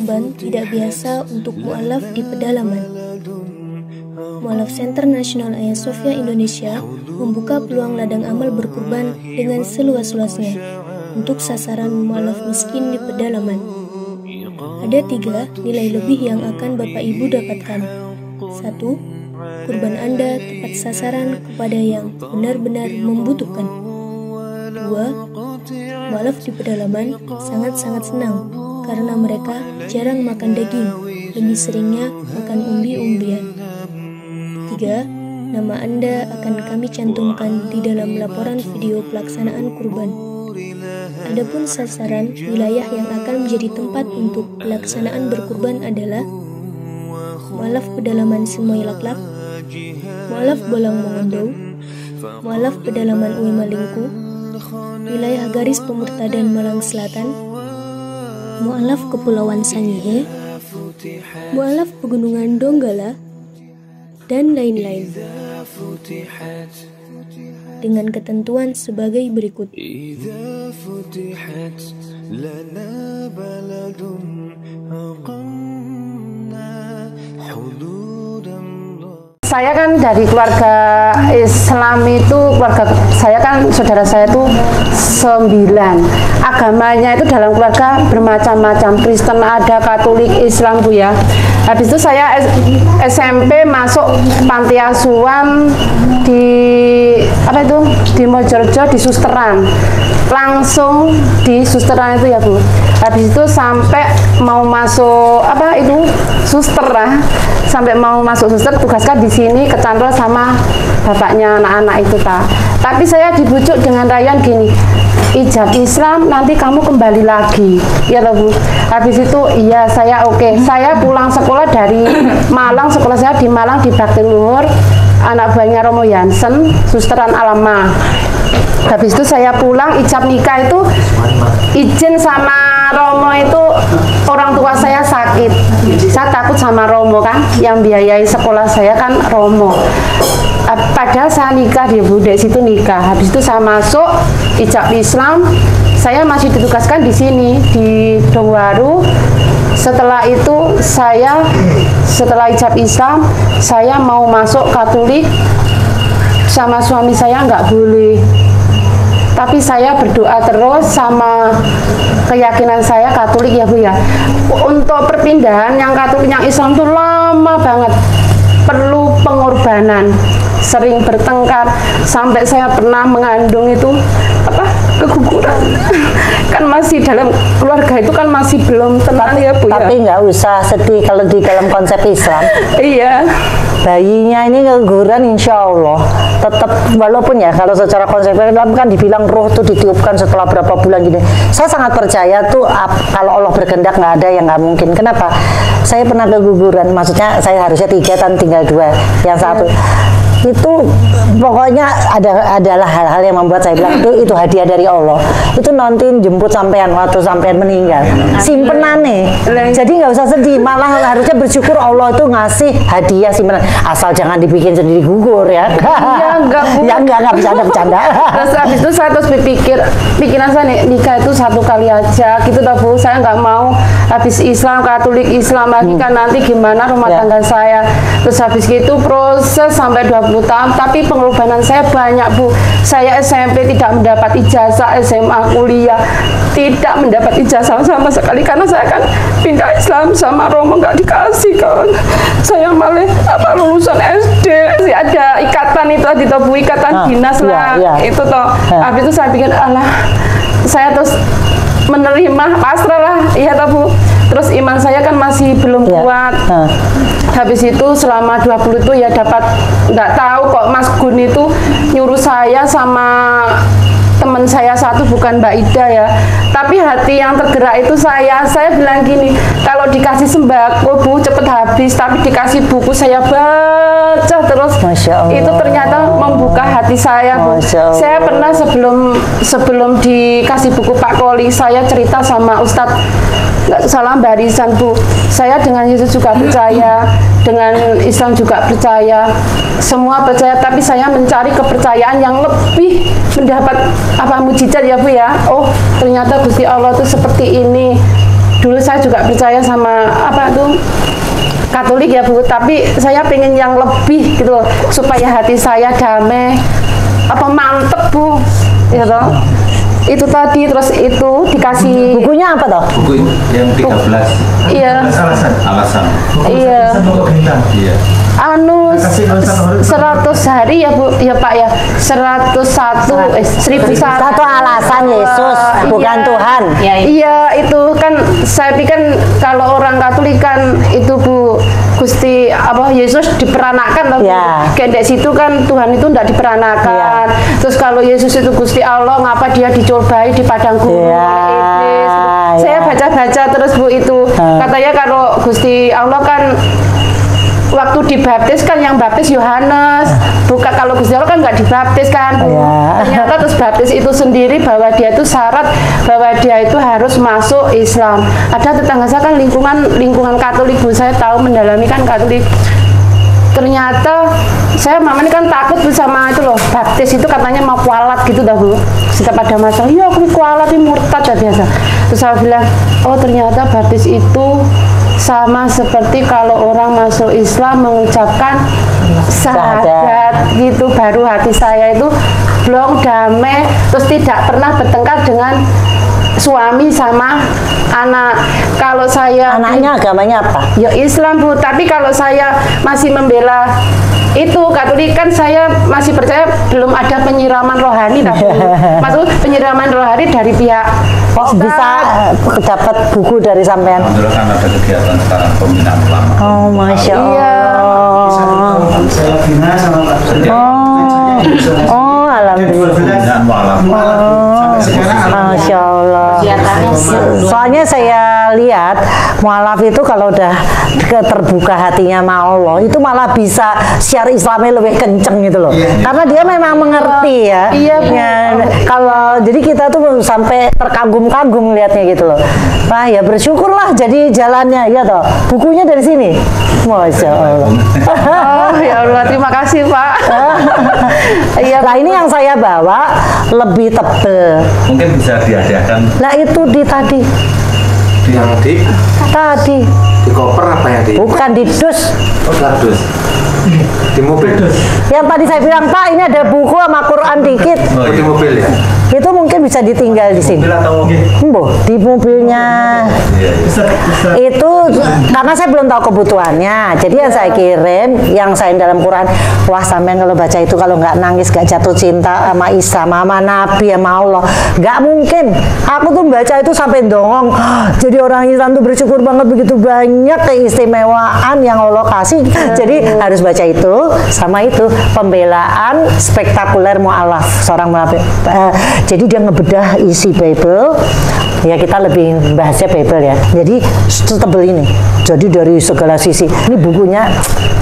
kurban tidak biasa untuk mu'alaf di pedalaman. Mu'alaf Center Nasional Hagia Sophia Indonesia membuka peluang ladang amal berkurban dengan seluas-luasnya untuk sasaran mu'alaf miskin di pedalaman. Ada 3 nilai lebih yang akan Bapak Ibu dapatkan. 1. Kurban Anda tepat sasaran kepada yang benar-benar membutuhkan. 2. Mu'alaf di pedalaman sangat-sangat senang karena mereka jarang makan daging, lebih seringnya makan umbi-umbian. 3. Nama Anda akan kami cantumkan di dalam laporan video pelaksanaan kurban. Adapun sasaran wilayah yang akan menjadi tempat untuk pelaksanaan berkurban adalah mu'alaf pedalaman Simoy Laklak, mu'alaf Bolang Mongondo, mu'alaf pedalaman Uwe Malingku, wilayah garis pemurtadan Malang Selatan, mu'alaf Kepulauan Sangihe, mu'alaf Pegunungan Donggala, dan lain-lain, dengan ketentuan sebagai berikut. Saya kan dari keluarga Islam itu, keluarga saya kan saudara saya itu 9. Agamanya itu dalam keluarga bermacam-macam, Kristen ada, Katolik, Islam Bu ya. Habis itu saya SMP masuk panti asuhan di di Mojorejo, di Susteran. Langsung di Susteran itu ya Bu. Habis itu sampai mau masuk suster lah. Sampai mau masuk suster tugaskan di sini kecantol sama bapaknya anak-anak itu Tapi saya dibujuk dengan rayuan gini, ijab Islam nanti kamu kembali lagi ya Bu. Habis itu iya saya oke. Saya pulang sekolah dari Malang, sekolah saya di Malang di Bakti Luhur, anak buahnya Romo Jansen, Susteran Alama. Habis itu saya pulang ijab nikah itu izin sama Romo itu, orang tua saya sakit. Saya takut sama Romo kan, yang biayai sekolah saya kan Romo. Padahal saya nikah di Bude situ nikah. Habis itu saya masuk ijab Islam. Saya masih ditugaskan di sini di Dongwaru. Setelah itu setelah ijab Islam, saya mau masuk Katolik sama suami saya nggak boleh. Tapi saya berdoa terus sama keyakinan saya Katolik ya Bu ya. Untuk perpindahan yang Katolik yang Islam itu lama banget, perlu pengorbanan, sering bertengkar, sampai saya pernah mengandung itu keguguran. Kan masih dalam keluarga itu kan masih belum tenang ya Bu ya. Tapi nggak usah sedih kalau di dalam konsep Islam. Iya. Bayinya ini keguguran insya Allah tetap, walaupun ya kalau secara konsep Islam kan dibilang roh tuh ditiupkan setelah berapa bulan gini. Saya sangat percaya tuh kalau Allah berkehendak nggak ada yang nggak mungkin. Kenapa? Saya pernah keguguran, maksudnya saya harusnya 3 dan tinggal 2, yang 1 itu pokoknya adalah hal-hal yang membuat saya bilang itu hadiah dari Allah. Itu nanti jemput sampean waktu sampean meninggal, simpenan nih. Jadi nggak usah sedih, malah harusnya bersyukur Allah itu ngasih hadiah simpenan. Asal jangan dibikin sendiri gugur ya. Enggak bercanda. Terus habis itu saya terus pikiran saya nih, nikah itu 1 kali aja gitu toh Bu. Saya nggak mau habis Islam, Katolik Islam lagi kan nanti gimana rumah tangga saya. Terus habis itu proses sampai 20 tahun, tapi pengorbanan saya banyak Bu. Saya SMP tidak mendapat ijazah, SMA kuliah tidak mendapat ijazah sama sekali karena saya kan pindah Islam sama Romo nggak dikasih kan. Saya malah lulusan SD sih ada ikatan itu di Bu, ikatan dinas lah itu toh. Habis itu saya pikir saya terus menerima pasrah lah iya toh Bu. Terus iman saya kan masih belum kuat. Habis itu selama 20 itu ya dapat, nggak tahu kok Mas Gun itu nyuruh saya sama teman saya satu, bukan Mbak Ida ya, tapi hati yang tergerak itu saya bilang gini, kalau dikasih sembako Bu cepet habis, tapi dikasih buku saya baca terus. Itu ternyata membuka hati saya Bu. Saya pernah sebelum dikasih buku Pak Koli, saya cerita sama Ustadz, nggak salah barisan Bu, saya dengan Yesus juga percaya, dengan Islam juga percaya, semua percaya, tapi saya mencari kepercayaan yang lebih, mendapat mujizat ya Bu ya. Oh ternyata Gusti Allah itu seperti ini. dulu saya juga percaya sama apa tuh Katolik ya Bu, tapi saya pengen yang lebih gitu loh, supaya hati saya damai, apa mantep Bu, ya toh. Itu tadi, terus itu dikasih Bukunya apa toh? Buku yang 13. iya Alasan. iya Iya. anu 100 hari ya Bu, ya Pak ya, 1001 Satu alasan Yesus, bukan iya. Tuhan. Iya, itu kan saya pikir kalau orang Katolik kan itu Bu, Gusti apa Yesus diperanakkan loh Bu. Ya. Kayak di situ kan Tuhan itu tidak diperanakkan. Terus kalau Yesus itu Gusti Allah, ngapa dia dicobai di padang gurun Ya, oleh iblis? Saya baca-baca terus Bu itu. Katanya kalau Gusti Allah kan waktu dibaptis kan yang baptis Yohanes, bukan kalau Gusti Allah kan nggak dibaptis kan Bu. Ya. Ternyata terus baptis itu sendiri bahwa dia itu syarat bahwa dia itu harus masuk Islam. Ada tetangga saya kan lingkungan Katolik Bu, saya tahu mendalami kan Katolik. Ternyata saya mama ini kan takut Bu sama itu loh, baptis itu katanya mau kualat gitu dah Bu. Setiap ada masalah, iya aku kualat ini murtad ya biasa. Terus saya bilang, oh ternyata baptis itu sama seperti kalau orang masuk Islam mengucapkan syahadat gitu, baru hati saya itu blong damai, terus tidak pernah bertengkar dengan suami sama anak. Kalau saya Anaknya agamanya apa? ya Islam Bu, tapi kalau saya masih membela itu Katolik kan saya masih percaya belum ada penyiraman rohani dah Bu. Maksud penyiraman rohani dari pihak Kok bisa dapat buku dari sampean? Alhamdulillah kan ada kegiatan sekarang pembinaan ulama. Oh, Masya Iya. Allah. Saya bina sama Pak. Oh, alhamdulillah. Pembinaan mualaf. Sampai sekarang Masya Allah. Soalnya saya lihat mualaf itu kalau udah terbuka hatinya sama Allah, itu malah bisa syiar Islamnya lebih kenceng gitu loh. Karena dia memang mengerti ya. Iya, Bu. Ya, kalau jadi kita tuh sampai terkagum-kagum lihatnya gitu loh. Nah ya bersyukurlah jadi jalannya ya toh. Bukunya dari sini. Masya Allah. Oh ya Allah, terima kasih Pak. Iya. Nah ini yang saya bawa lebih tebel. Mungkin bisa dihadiahkan Nah itu di tadi. yang di koper apa ya di? Bukan di dus. Oh, kardus. Di mobil. Yang tadi saya bilang, Pak, ini ada buku sama Quran dikit. Oh, Di iya. mobil ya. Itu mungkin bisa ditinggal di sini. Embo, di mobilnya. Iya, iya. Itu karena saya belum tahu kebutuhannya. Jadi yang saya kirim, yang saya dalam Quran, wah sampean kalau baca itu kalau nggak nangis, nggak jatuh cinta sama Isa, sama Nabi, sama Allah, nggak mungkin. Aku tuh baca itu sampai dongong. Jadi orang Islam tuh bersyukur banget begitu banyak keistimewaan yang Allah kasih. Jadi harus baca itu sama itu pembelaan spektakuler mu'alaf seorang mu'alaf. Jadi dia ngebedah isi Bible. Ya kita lebih bahasnya Bible ya. Jadi setebel ini. Jadi dari segala sisi. Ini bukunya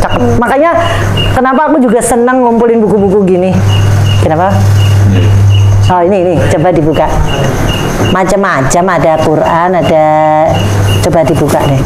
cakep. Makanya kenapa aku juga senang ngumpulin buku-buku gini. Kenapa? Oh ini coba dibuka. Macam-macam ada Quran, ada coba dibuka deh.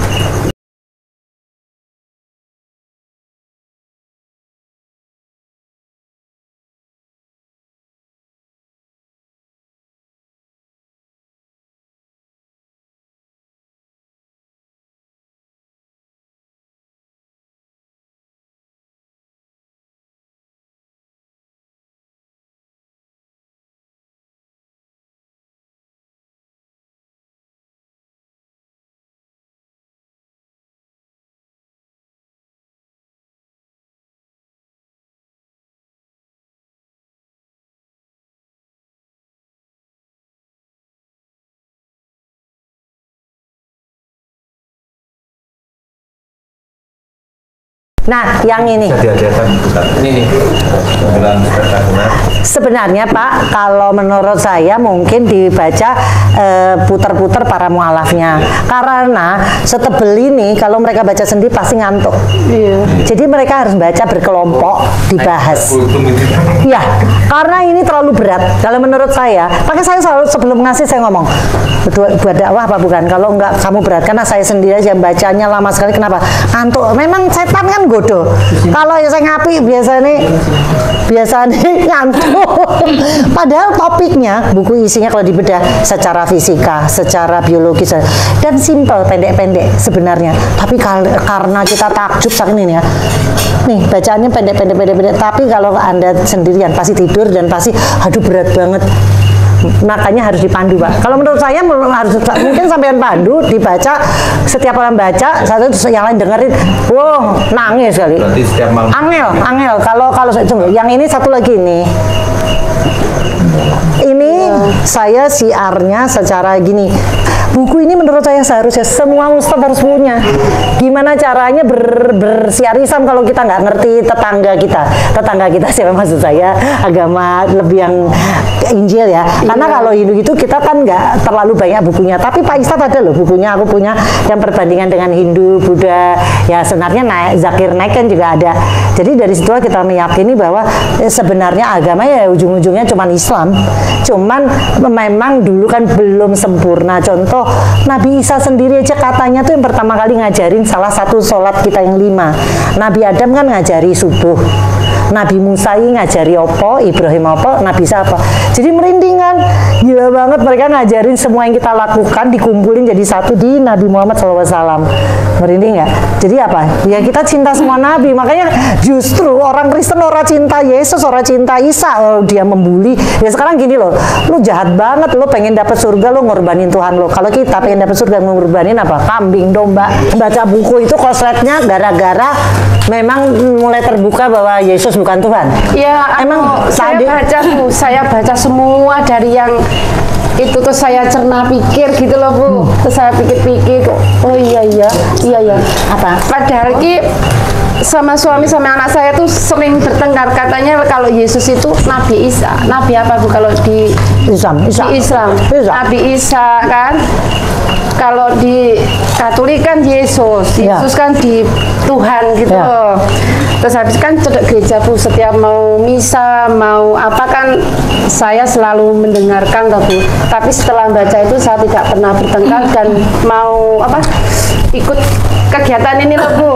Nah, yang ini. Bisa dihadiahkan bukan? Ini pembelaan spektakuler. Sebenarnya Pak, kalau menurut saya mungkin dibaca puter-puter para mualafnya. Karena setebel ini kalau mereka baca sendiri pasti ngantuk. Iya. Jadi mereka harus baca berkelompok, dibahas. Ya, karena ini terlalu berat. Kalau menurut saya, makanya saya selalu sebelum ngasih saya ngomong, buat dakwah apa bukan? Kalau enggak kamu berat, karena saya sendiri aja bacanya lama sekali. Kenapa? Ngantuk. Memang setan kan godo. Kalau yang saya ngapi biasanya biasanya ngantuk. Padahal topiknya, buku isinya kalau dibedah secara fisika, secara biologis, dan simpel, pendek-pendek sebenarnya. Tapi karena kita takjub saking ini ya, nih bacaannya pendek-pendek, tapi kalau Anda sendirian pasti tidur dan pasti aduh berat banget. Makanya harus dipandu, Pak. Kalau menurut saya harus mungkin sampean pandu, dibaca, setiap orang baca, satu yang lain dengerin, wow, nangis kali. Berarti setiap malam. Angel. Kalau tunggu, yang ini satu lagi nih. Ini saya siarnya secara gini. Buku ini menurut saya seharusnya semua ustadz harus punya. Gimana caranya bersiar Islam kalau kita nggak ngerti tetangga kita siapa maksud saya, agama lebih yang Injil ya. Karena kalau Hindu itu kita kan nggak terlalu banyak bukunya. Tapi Pak Istad ada loh bukunya, aku punya yang perbandingan dengan Hindu, Buddha. Ya sebenarnya Zakir Naik kan juga ada. Jadi dari situlah kita meyakini bahwa sebenarnya agama ya ujung-ujungnya cuma Islam. Cuman memang dulu kan belum sempurna. Contoh Nabi Isa sendiri aja katanya tuh yang pertama kali ngajarin salah satu sholat kita yang 5. Nabi Adam kan ngajari subuh, Nabi Musa ngajari opo, Ibrahim opo, Nabi Isa apa. Jadi merinding kan, gila banget mereka ngajarin semua yang kita lakukan dikumpulin jadi satu di Nabi Muhammad SAW. Merinding nggak? Jadi apa? Ya kita cinta semua Nabi. Makanya justru orang Kristen orang cinta Yesus, orang cinta Isa, dia membuli. Ya sekarang gini loh, lu jahat banget, lu pengen dapat surga, lu ngorbanin Tuhan lo. Kalau kita pengen dapat surga, ngorbanin apa? Kambing, domba. Baca buku itu kosletnya gara-gara memang mulai terbuka bahwa Yesus bukan Tuhan. Ya, emang saya baca semua dari yang itu, terus saya cerna pikir gitu loh Bu. Terus saya pikir-pikir, oh iya apa? Padahal sama suami sama anak saya tuh sering bertengkar, katanya kalau Yesus itu Nabi Isa. Nabi apa Bu kalau di Islam? Nabi Isa kan. Kalau di Katolik kan Yesus kan di Tuhan gitu loh. Terus habis kan cedek gereja Bu, setiap mau misa, mau apa kan saya selalu mendengarkan Bu. Tapi setelah baca itu saya tidak pernah bertengkar dan mau ikut kegiatan ini loh Bu.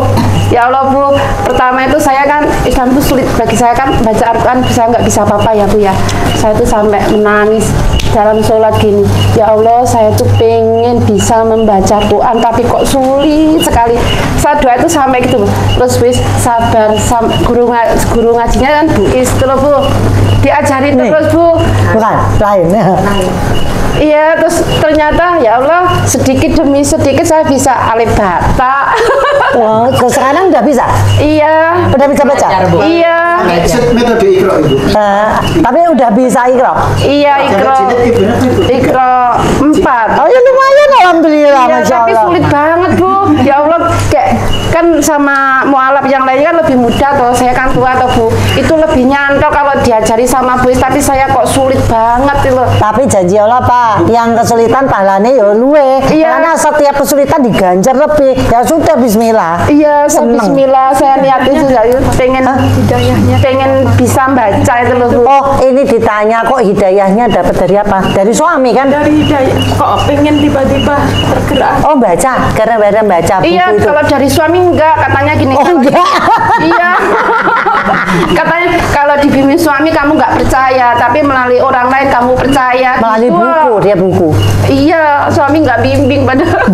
Ya Allah Bu, pertama itu saya kan Islam itu sulit bagi saya kan, baca Al-Quran saya nggak bisa apa-apa ya Bu ya. Saya tuh sampai menangis dalam sholat gini, ya Allah saya tuh pengen bisa membaca Quran tapi kok sulit sekali. Saya doa itu sampai gitu Bu. Terus wis sabar, guru ngajinya kan Bu Is itu loh Bu, diajarin terus Bu. Bukan, lain. Iya, terus ternyata ya Allah sedikit demi sedikit saya bisa alif bata. Oh, sekarang udah bisa? Iya. Udah bisa baca? Iya. Metode Iqra itu. Tapi udah bisa Iqra? Iya, Iqra 4. Oh ya lumayan alhamdulillah, iya, Masya Allah. tapi sulit banget Bu. Ya Allah, kayak kan sama mualaf yang lainnya kan lebih mudah atau saya kan tua atau Bu. Itu lebih nyantol kalau diajari sama Bu, tapi saya kok sulit banget itu. Tapi janji Allah Pak, yang kesulitan pahalanya ya luwe. Iya. Karena setiap kesulitan diganjar lebih. Ya sudah bismillah. Iya, bismillah saya niatin sudah pengen hidayahnya, pengen bisa baca itu loh Bu. Oh, ini ditanya kok hidayahnya dapat dari apa? Dari suami kan? Dari hidayah. Kok pengen tiba-tiba tergerak? Oh, baca. Karena baca buku iya, itu. kalau dari suami enggak, katanya gini. Oh, enggak. Iya. Katanya kalau dibimbing suami kamu nggak percaya, tapi melalui orang lain kamu percaya. Melalui gitu. buku, dia buku. Iya, suami nggak bimbing padahal.